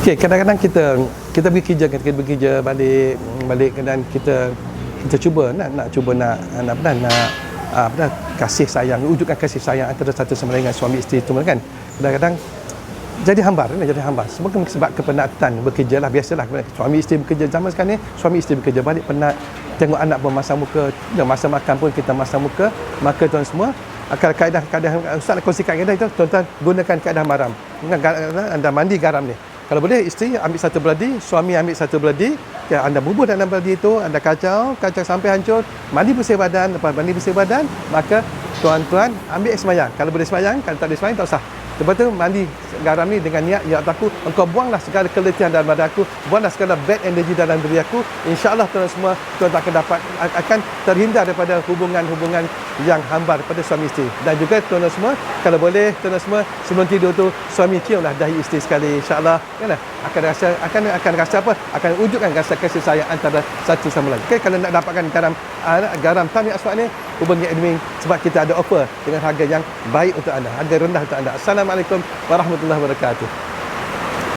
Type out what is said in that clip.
Okey, kadang-kadang kita pergi kerja, kita pergi kerja balik dan kita cuba nak kasih sayang, wujudkan kasih sayang antara satu sama lain dengan suami isteri tu kan. Kadang-kadang jadi hambar. Sebab kepenatan bekerja lah, biasalah suami isteri bekerja zaman sekarang ni, suami isteri bekerja balik penat, tengok anak pun masam muka, masa makan pun kita masam muka, maka tuan semua kaedah ustaz nak kongsikan kaedah itu, tuan-tuan gunakan kaedah maram. Anda mandi garam ni, kalau boleh isteri ambil satu beladi, suami ambil satu beladi, anda bubuh dalam beladi itu, anda kacau sampai hancur, mandi bersih badan. Lepas mandi bersih badan, maka tuan-tuan ambil sembahyang. Kalau boleh sembahyang, kalau tak boleh sembahyang tak usah. Lepas tu mandi garam ni dengan niat, ya aku, engkau buanglah segala keletihan dalam badan aku, buanglah segala bad energy dalam diri aku. InsyaAllah tuan semua, tuan akan terhindar daripada hubungan-hubungan yang hambar pada suami isteri. Dan juga tuan semua, kalau boleh tuan semua, sebelum tidur tu suami ciumlah dahi isteri sekali, InsyaAllah kan, akan rasa apa? Akan wujudkan rasa kasih sayang antara satu sama lain. Okay, kalau nak dapatkan garam Tami Aswad ni, hubungi admin sebab kita ada offer dengan harga yang baik untuk anda, harga rendah untuk anda. Assalamualaikum warahmatullahi wabarakatuh.